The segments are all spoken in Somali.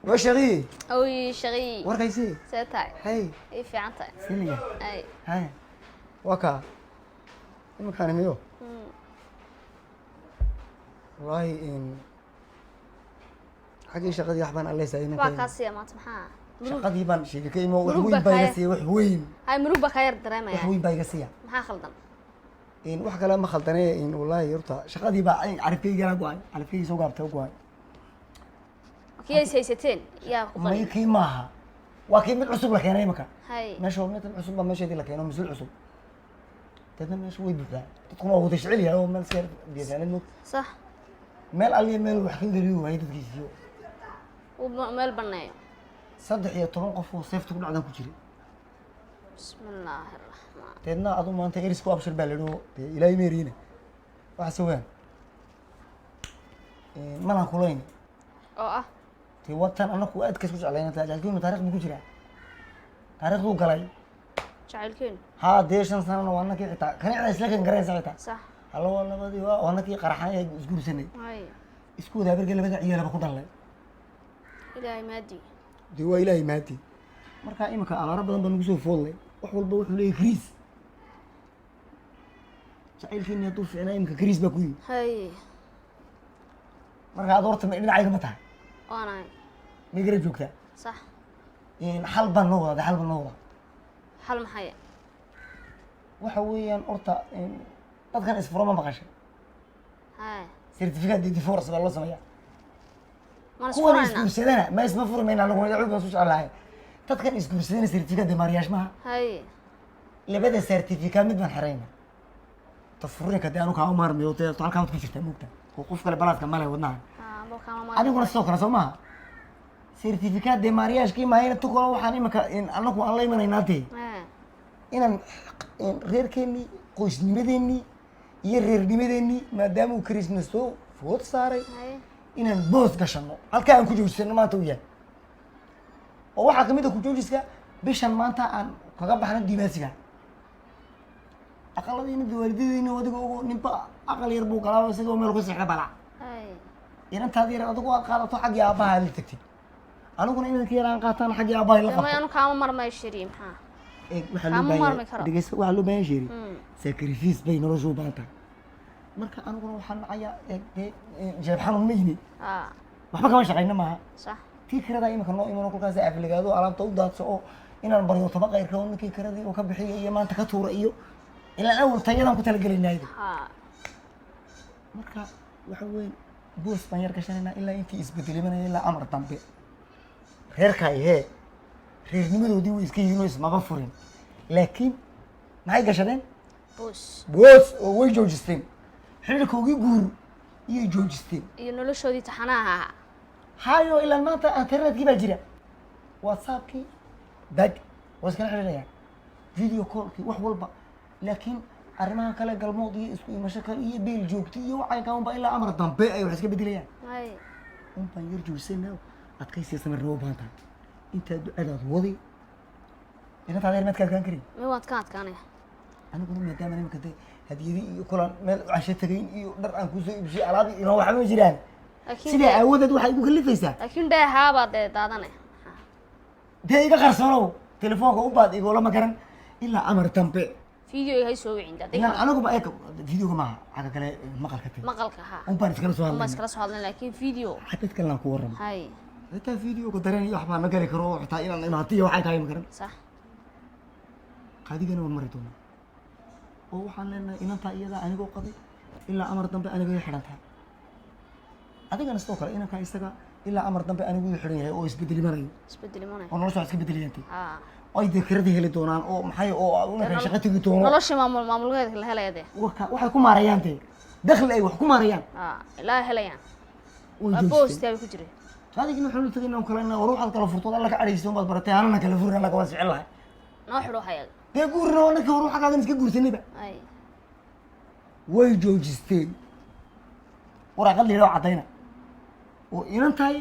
وشغي أوي شغي ورقيسي ساتاي هاي إيه في عنتاي سيليا أي هاي وكا المكان ميو والله إن حقي شغلي يحبان الله يسعدنا واكاسيا ما تمحى شغلي بان شيء كيمو مروب وحوين بكاية. بايقسي وحوين هاي مروبة خير درامة يعني وحوين بايقسي محا خلدن إن وح كلام ما خلطني إن والله يرضى شغلي بقى عارف كي جرى قواي عارف كي سوق عبته قواي كي سيستين يا ما خطني يكي معها وكيم العصب لك يعني مكان هاي ماشي هو مثل العصب ما شيء لك يعني مسؤول العصب تدنا ماشي ويبدا تكون هو تشعلي هو ما سير بيزعل الموت صح meel aliya meel wax ka geliyo way dadkiisiyo ومال بنايو 13 qof oo seefta ku dhacdan ku jiray بسم الله الرحمن teedna adu maanta iris ku abshir baa leedo ilaahay meerina waxa soo waan malan kulayn أو tii watan anaku aad ka soo jeclayna taajaalkiinu taariikhdu ku jira taariikhdu galay جعلكين ha deeshan sanana waana kii xitaa kan isla kan garaysa xitaa صح halo labadii waana kii qaraxay isguursanay هاي isku wadaabirka labada ciyaalaba ku dhalay إلهي مادي dii waa ilaahay maati marka imika abaara badan baan ugu soo foolay wax walba wuxuu leeyahay kriis jacaylkiina hadduu fiicnaa imika kriis baa ku yimi هاي marka aad horta dhinacayga ma tahay وأنا ma gara joogtaa صح xal baan noo wadaa xal baan noo wadaa حل محيا waxa weeyaan horta dadkan isfuro ma maqashay هاي certificate de divorce baa loo sameeyaa ما kuwan نسفرنا isguursadana ma isma furi mayna anagu magacuud baan su jeclahay dadkan isguursadana certificate de mariage maaha هاي labada certificate mid baan xirayna tafurinka dee anu kaa u maarmayo dee halkaa wad ku jirtaa moogta oo qof kale balaadka male wadnaha بوكا ما adiguna sidoo kale soo maaha certificate de mariage-kii maahayna tu kale waxaan imika anagu aan la imanaynaa dee inaan reerkeennii qoysnimadeennii iyo reernimadeennii maadaama uu karisna soo food saaray هاي inaan boos gashano halkaa aan ku joojisano maanta uu yahay oo waxaa kamid a ku joojiska bishan maanta aan kaga baxno diimaasiga aqaladiina waalidadeena adiga ogo ninba aqal yar buu galaa isagoo meel ku seexda balaa هاي inantaada yar adigu aad qaadato xaggii aabbaha la tagtid aniguna inanka yar aan qaataan xaggii aabbaha la ما qabto أنا كام مرمى الشريم ها waxaa Kama loo maarmi karo. baahan dhegeysta waxaa loo baahan sheeri Mm. sacrifice bay noloshu u baahan tahay marka aniguna waxaan nacayaa dee jeeb xanuun ma yimi waxba kama shaqayna maaha صح tii kirada imika noo imano kolkaas afligaado alaabta u daadso oo inaan baryo toba qayrka oo ninkii kiradii uu ka bixiyo iyo maanta ka tuura iyo ilaa awal tayadaan ku talagelaynayda ها marka waxa weyn boos baan yar gashanaynaa ilaa intii isbedelimanaya ilaa amar dambe reerkaay hee reernimadoodii way iska yihiin oo ismaba furin laakiin maxay gashadeen بوس boos oo way joojisteen xililkoogii guur iyay joojisteen iyo noloshoodii taxanaha ahaa hayo ilaa maanta internetkii baa jira whatsappkii dag waa iskala xidhiidhayaan video callkii wax walba laakiin arrimaha kale galmood iyo isku imasho kale iyo beel joogti iyo waxay unba ilaa amar dambe ay wax iska bedelayaan هاي unbaan yar joogsanaa adkaysiya samarnimo u baahan tahay intaa ducadaad wadi inantaada yar maadka adkaan karin ما وانت كانت كانية aniguna maadaama nimika dee hadiyadi iyo kulan meel casho tagayn iyo dhar aan kusoo iibshay alaabi inoo waxba ma jiraan لكن sidaa aawadeed waxay igu kalifaysaa لكن ده هابا ده دادنه dee iga qarsanow telefoonka u baad igolama garan ilaa amar dambe فيديو هاي سوي عند ilaan ده aniguba eeg videoga maaha xagga kale maqalka tag مقالك ها unbaan iskala soo ما hadlayna اسكلا سو هادلن لكن فيديو xadad kalena ku warrama هاي xitaa videoga dareen iyo waxbaa na gali karo oo xitaa inaan imaatiyo waxay tahay ma garan صح qaadigana waan mari doonaa oo waxaan leenahay inantaa iyadaa anigoo qaday ilaa amar dambe anigay xidhan tahay adigana sidoo kale inankaa isaga ilaa amar dambe anigu xidhan yahay oo isbedelimanayo اسبدل منه oo nolosha iska bedeliyaantay ها ay dee kiradii heli doonaan oo maxay oo unaka shaqo tegi doono nolosha maamulgeedka la helaya dee waxay ku maarayaan dee dakhli ay wax ku maarayaan ها لا helayaan way waa joogteen boos taay ku jiray adigina waxaan u tagay inaan kale inaan ruuxaad kala furtood alla ka cadhaysto baad baratay anana kala furin alla kawaan sicin lahay noo xidho hayaga dee guurina waa ninka ruuxagaadan iska guursanayba ay way joojisteen waraaqad la yidhaho caddayna oo inan tahay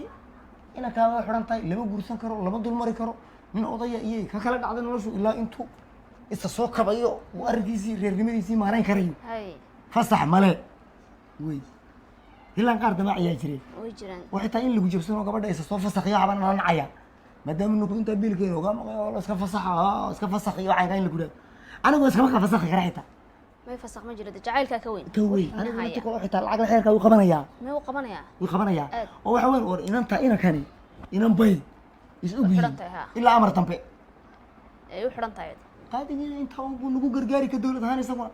inankaada xidhan tahay lama guursan karo lama dulmari karo nin odaya iyo ka kala dhacday noloshu ilaa intuu isa soo kabayo uu arrinkiisii reernimadiisii maarayn karayo hay fasax male wey hilaan qaar damac ayaa jiray way jiraan oo xitaa in lagu jabsano gabadha isa soo fasaqiyo haban aan nacaya maadaama ninku inta biilkeena uga maqay oo la iska fasaxa iska fasaqiyo waxaan in lagu dhaw anigu iska ka fasaqi karaa xitaa may fasaq ma jiro jacaylka ka weyn ka weyn anigu inta kale xitaa lacag la xeerka uu qabanaya may u qabanaya wuu qabanaya oo waxa weyn war inanta kani inan bay is ugu ilaa amar dambe ay u xiran tahay qaadigiina inta uu nagu gargaari ka dawlad ahaan isaguna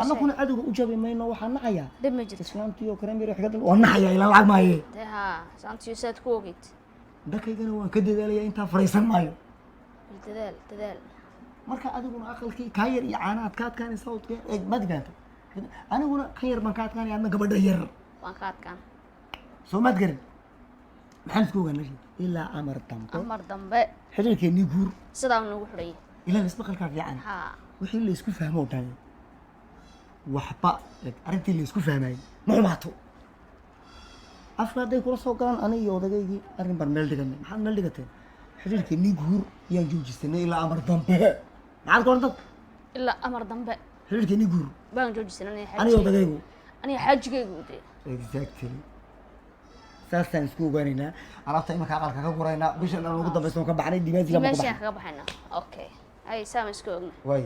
annaguna cadowga u jabay mayno waxaan nacayaa dib ma jirto islaantii oo karamir wax ka dal oo nacayaa ila lacag maaye ha saantiyo saad ku ogeyd dakaygana waan ka dadaalayaa intaa faraysan maayo dadaal marka adiguna aqalkii kaa yar iyo caanaad ka adkaanaysa oo maad gaanta aniguna kan yar baan ka adkaanaya adna gabadha yar waan ka adkaan soo maad garan maxaan isku ogaanay ilaa amar dambe xiriirkeennii guur sidaa nagu xidhay ilaa isbaqalkaa fiican wixii la isku fahmo dhan waxba arrintii la isku fahmayay ma xumaato afka hadday kula soo galaan aniga iyo odageygii arrin baan meel dhiganay maxaad meel dhigateen xiriirkeennii guur yaan joojisanay ilaa amar dambe maxaad ka orantad ilaa amar dambe xiriirkeennii guur baan joojisanay aniga odageygu aniga xaajigeygu exactly saasaan isku ogaanaynaa alaabta imanka aqalka ka guraynaa bishan aan ugu dambaysa ka baxnay dimaasiga ka baxaynaa okay ay saama isku ogna way